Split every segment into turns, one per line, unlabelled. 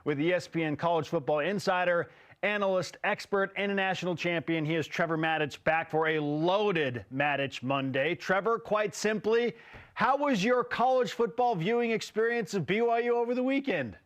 with ESPN college football insider, analyst, expert, and a national champion. He is Trevor Matich, back for a loaded Matich Monday. Trevor, quite simply, how was your college football viewing experience of BYU over the weekend?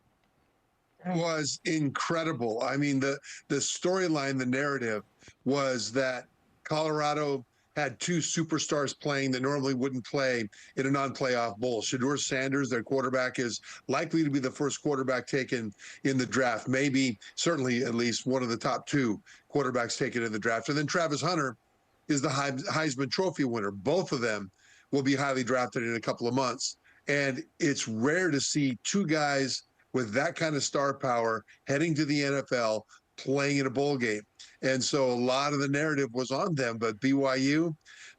Was incredible. I mean, the storyline, the narrative was that Colorado had two superstars playing that normally wouldn't play in a non-playoff bowl. Shedeur Sanders, their quarterback, is likely to be the first quarterback taken in the draft, maybe, certainly at least one of the top two quarterbacks taken in the draft. And then Travis Hunter is the Heisman Trophy winner. Both of them will be highly drafted in a couple of months. And it's rare to see two guys with that kind of star power heading to the NFL, playing in a bowl game. And so a lot of the narrative was on them, but BYU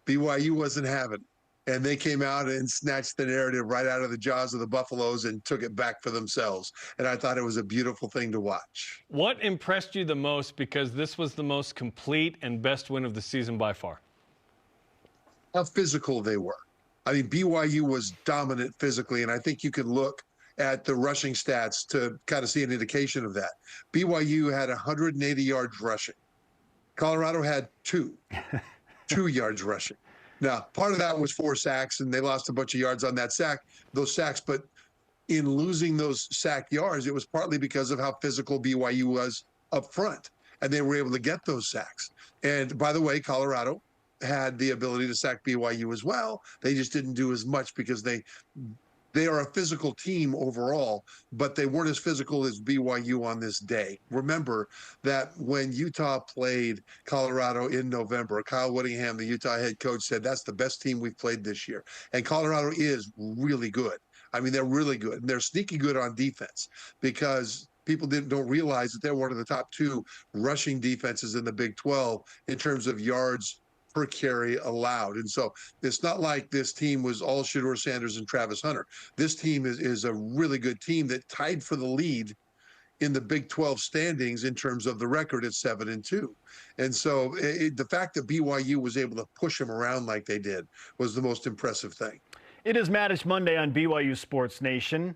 wasn't having it. And they came out and snatched the narrative right out of the jaws of the Buffaloes and took it back for themselves. And I thought it was a beautiful thing to watch.
What impressed you the most, because this was the most complete and best win of the season by far?
How physical they were. I mean, BYU was dominant physically, and I think you can look at the rushing stats to kind of see an indication of that. BYU had 180 yards rushing. Colorado had 2 yards rushing. Now, part of that was 4 sacks, and they lost a bunch of yards on those sacks. But in losing those sack yards, it was partly because of how physical BYU was up front, and they were able to get those sacks. And by the way, Colorado had the ability to sack BYU as well. They just didn't do as much because they are a physical team overall, but they weren't as physical as BYU on this day. Remember that when Utah played Colorado in November, Kyle Whittingham, the Utah head coach, said that's the best team we've played this year. And Colorado is really good. I mean, they're really good. And they're sneaky good on defense because people don't realize that they're one of the top 2 rushing defenses in the Big 12 in terms of yards per carry allowed. And so it's not like this team was all Shedeur Sanders and Travis Hunter. This team is a really good team that tied for the lead in the Big 12 standings in terms of the record at 7-2. And so the fact that BYU was able to push them around like they did was the most impressive thing.
It is Matich Monday on BYU Sports Nation.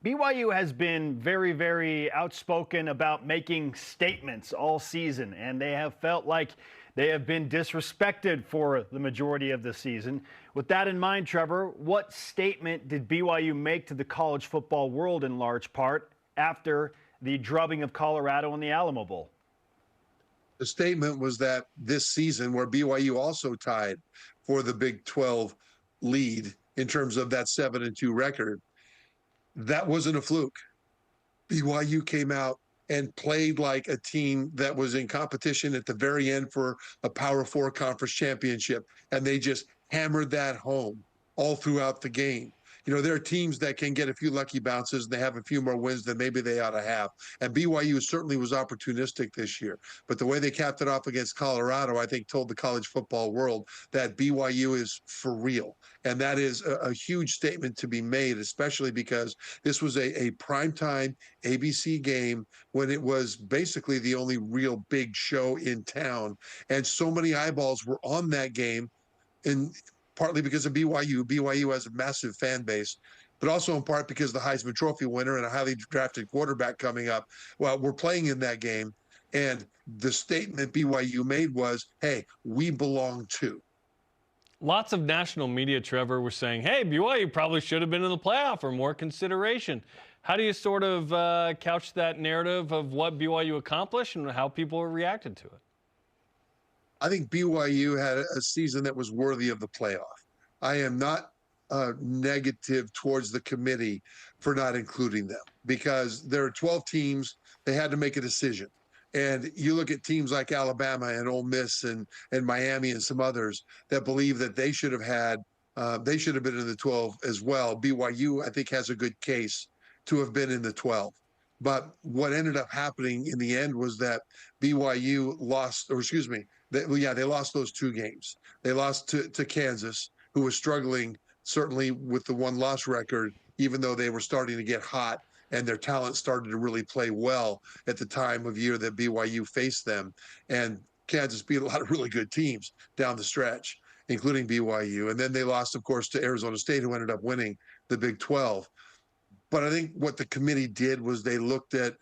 BYU has been very, very outspoken about making statements all season, and they have felt like they have been disrespected for the majority of the season. With that in mind, Trevor, what statement did BYU make to the college football world in large part after the drubbing of Colorado in the Alamo Bowl?
The statement was that this season, where BYU also tied for the Big 12 lead in terms of that 7-2 record, that wasn't a fluke. BYU came out and played like a team that was in competition at the very end for a Power 4 conference championship. And they just hammered that home all throughout the game. You know, there are teams that can get a few lucky bounces and they have a few more wins than maybe they ought to have. And BYU certainly was opportunistic this year. But the way they capped it off against Colorado, I think, told the college football world that BYU is for real. And that is a huge statement to be made, especially because this was a primetime ABC game when it was basically the only real big show in town. And so many eyeballs were on that game, and partly because of BYU. BYU has a massive fan base, but also in part because the Heisman Trophy winner and a highly drafted quarterback coming up, well, we're playing in that game. And the statement BYU made was, hey, we belong too.
Lots of national media, Trevor, were saying, hey, BYU probably should have been in the playoff or more consideration. How do you sort of couch that narrative of what BYU accomplished and how people reacted to it?
I think BYU had a season that was worthy of the playoff. I am not negative towards the committee for not including them because there are 12 teams. They had to make a decision. And you look at teams like Alabama and Ole Miss and Miami and some others that believe that they should have been in the 12 as well. BYU, I think, has a good case to have been in the 12. But what ended up happening in the end was that BYU lost, or excuse me, they lost those 2 games. They lost to Kansas, who was struggling certainly with the 1-loss record, even though they were starting to get hot and their talent started to really play well at the time of year that BYU faced them. And Kansas beat a lot of really good teams down the stretch, including BYU. And then they lost, of course, to Arizona State, who ended up winning the Big 12. But I think what the committee did was they looked at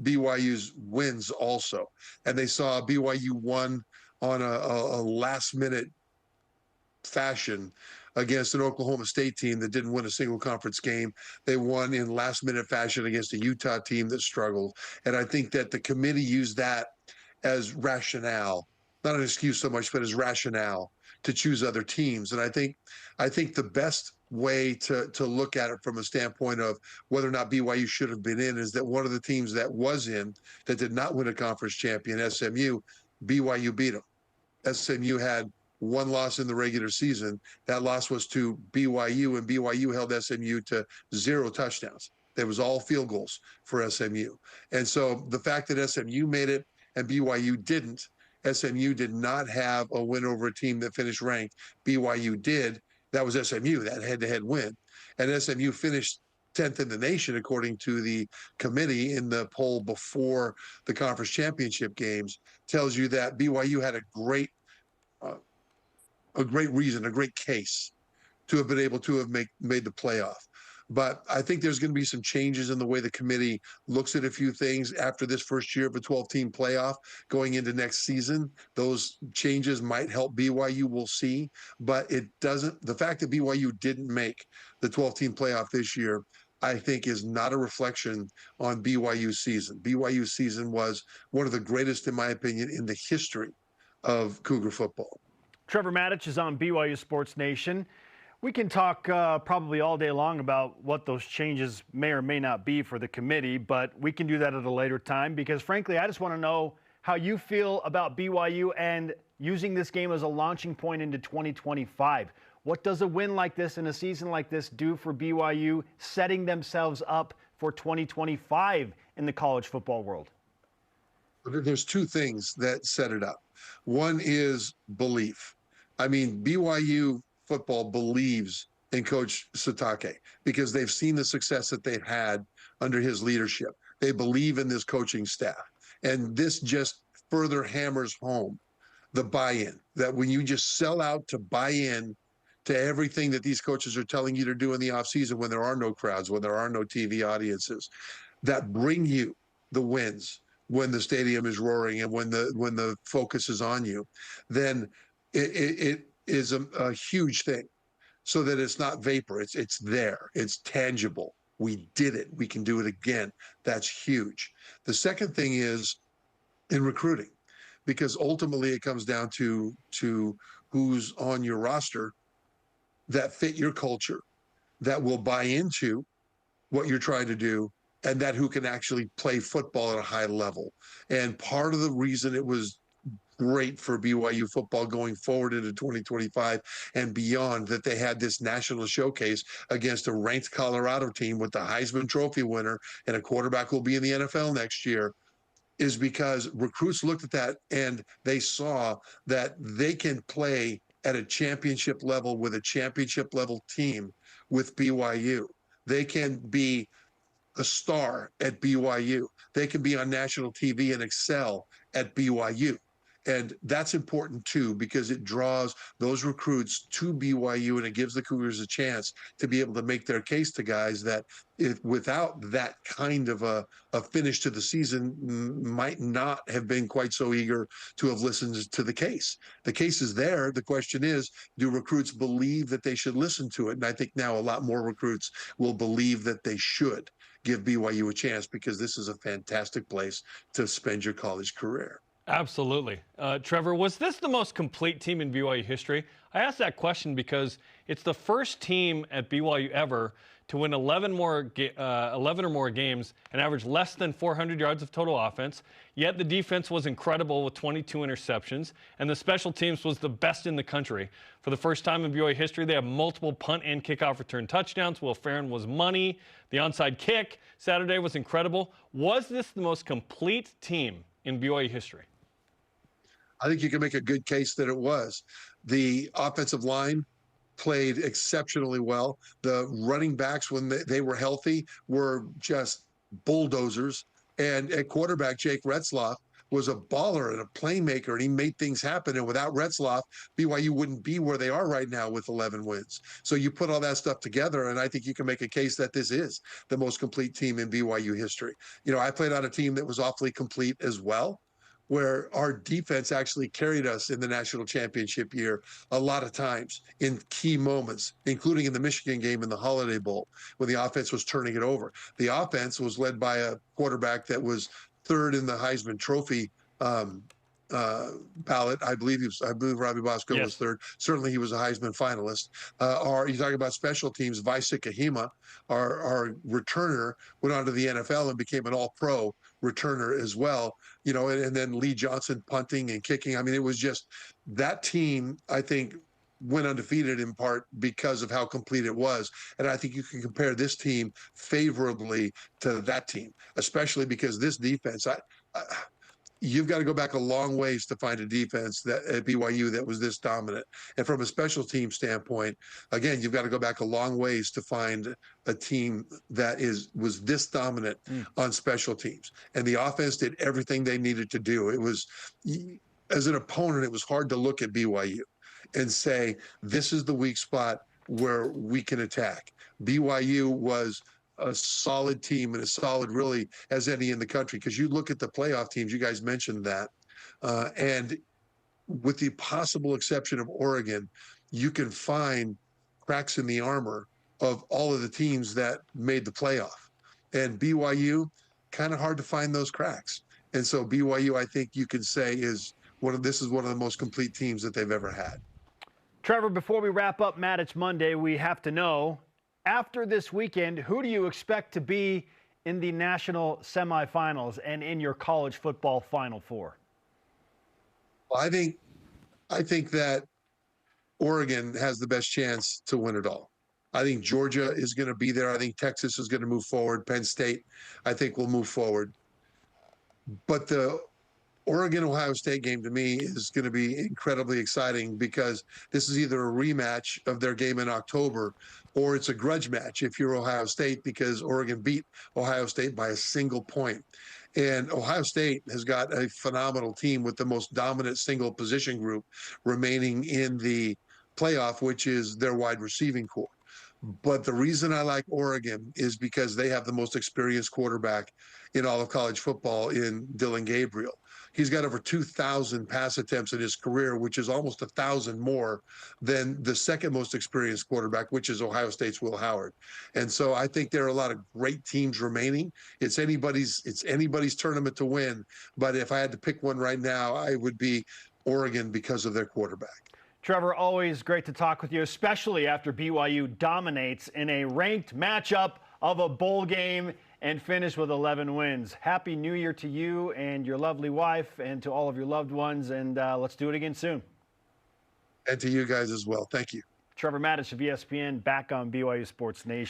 BYU's wins also, and they saw BYU won on a last-minute fashion against an Oklahoma State team that didn't win a single conference game. They won in last-minute fashion against a Utah team that struggled. And I think that the committee used that as rationale, not an excuse so much, but as rationale to choose other teams. And I think the best way to look at it from a standpoint of whether or not BYU should have been in is that one of the teams that was in that did not win a conference champion, SMU, BYU beat them. SMU had one loss in the regular season. That loss was to BYU, and BYU held SMU to 0 touchdowns. It was all field goals for SMU. And so the fact that SMU made it and BYU didn't, SMU did not have a win over a team that finished ranked. BYU did. That was SMU, that head-to-head win. And SMU finished 10th in the nation, according to the committee in the poll before the conference championship games, tells you that BYU had a great reason, a great case to have been able to have made the playoff. But I think there's going to be some changes in the way the committee looks at a few things after this first year of a 12-team playoff going into next season. Those changes might help BYU, we'll see. But it doesn't, the fact that BYU didn't make the 12-team playoff this year, I think is not a reflection on BYU's season. BYU's season was one of the greatest, in my opinion, in the history of Cougar football.
Trevor Matich is on BYU Sports Nation. We can talk probably all day long about what those changes may or may not be for the committee, but we can do that at a later time because, frankly, I just want to know how you feel about BYU and using this game as a launching point into 2025. What does a win like this in a season like this do for BYU, setting themselves up for 2025 in the college football world?
There's two things that set it up. One is belief. I mean, BYU football believes in Coach Satake because they've seen the success that they've had under his leadership. They believe in this coaching staff. And this just further hammers home the buy-in, that when you just sell out to buy in to everything that these coaches are telling you to do in the offseason when there are no crowds, when there are no TV audiences, that bring you the wins when the stadium is roaring and when the focus is on you, then it is a huge thing, so that it's not vapor. It's there. It's tangible. We did it. We can do it again. That's huge. The second thing is in recruiting, because ultimately it comes down to who's on your roster that fit your culture, that will buy into what you're trying to do, and that who can actually play football at a high level. And part of the reason it was great for BYU football going forward into 2025 and beyond, that they had this national showcase against a ranked Colorado team with the Heisman Trophy winner and a quarterback who will be in the NFL next year, is because recruits looked at that and they saw that they can play at a championship level with a championship level team with BYU. They can be a star at BYU. They can be on national TV and excel at BYU. And that's important too, because it draws those recruits to BYU and it gives the Cougars a chance to be able to make their case to guys that without that kind of a finish to the season might not have been quite so eager to have listened to the case. The case is there. The question is, do recruits believe that they should listen to it? And I think now a lot more recruits will believe that they should give BYU a chance, because this is a fantastic place to spend your college career.
Absolutely. Trevor, was this the most complete team in BYU history? I asked that question because it's the first team at BYU ever to win 11 or more games and average less than 400 yards of total offense, yet the defense was incredible with 22 interceptions, and the special teams was the best in the country. For the first time in BYU history, they have multiple punt and kickoff return touchdowns. Will Farron was money. The onside kick Saturday was incredible. Was this the most complete team in BYU history?
I think you can make a good case that it was. The offensive line played exceptionally well. The running backs, when they were healthy, were just bulldozers. And at quarterback, Jake Retzloff was a baller and a playmaker, and he made things happen. And without Retzloff, BYU wouldn't be where they are right now with 11 wins. So you put all that stuff together, and I think you can make a case that this is the most complete team in BYU history. You know, I played on a team that was awfully complete as well, where our defense actually carried us in the national championship year a lot of times in key moments, including in the Michigan game in the Holiday Bowl, when the offense was turning it over. The offense was led by a quarterback that was third in the Heisman Trophy ballot. I believe Robbie Bosco was third. Certainly he was a Heisman finalist. You're talking about special teams. Vaisik Kahima, our returner, went on to the NFL and became an all-pro returner as well. You know, and then Lee Johnson punting and kicking. I mean, it was just that team, I think, went undefeated in part because of how complete it was. And I think you can compare this team favorably to that team, especially because this defense, you've got to go back a long ways to find a defense that at BYU that was this dominant. And from a special team standpoint, again, you've got to go back a long ways to find a team that was this dominant on special teams. And the offense did everything they needed to do. It was, as an opponent, it was hard to look at BYU and say, this is the weak spot where we can attack. BYU was a solid team and as solid really as any in the country, because you look at the playoff teams, you guys mentioned that, and with the possible exception of Oregon, you can find cracks in the armor of all of the teams that made the playoff. And BYU, kind of hard to find those cracks. And so BYU, I think you could say, is one of the most complete teams that they've ever had.
Trevor, before we wrap up Matich Monday, we have to know, after this weekend, who do you expect to be in the national semifinals and in your college football Final Four?
Well, I think that Oregon has the best chance to win it all. I think Georgia is going to be there. I think Texas is going to move forward. Penn State, I think, will move forward. But the Oregon-Ohio State game, to me, is going to be incredibly exciting, because this is either a rematch of their game in October, or it's a grudge match if you're Ohio State, because Oregon beat Ohio State by a single point. And Ohio State has got a phenomenal team with the most dominant single position group remaining in the playoff, which is their wide receiving core. But the reason I like Oregon is because they have the most experienced quarterback in all of college football in Dylan Gabriel. He's got over 2,000 pass attempts in his career, which is almost 1,000 more than the second most experienced quarterback, which is Ohio State's Will Howard. And so I think there are a lot of great teams remaining. It's anybody's tournament to win. But if I had to pick one right now, I would be Oregon because of their quarterback.
Trevor, always great to talk with you, especially after BYU dominates in a ranked matchup of a bowl game and finish with 11 wins. Happy New Year to you and your lovely wife and to all of your loved ones, and let's do it again soon.
And to you guys as well. Thank you.
Trevor Matich of ESPN, back on BYU Sports Nation.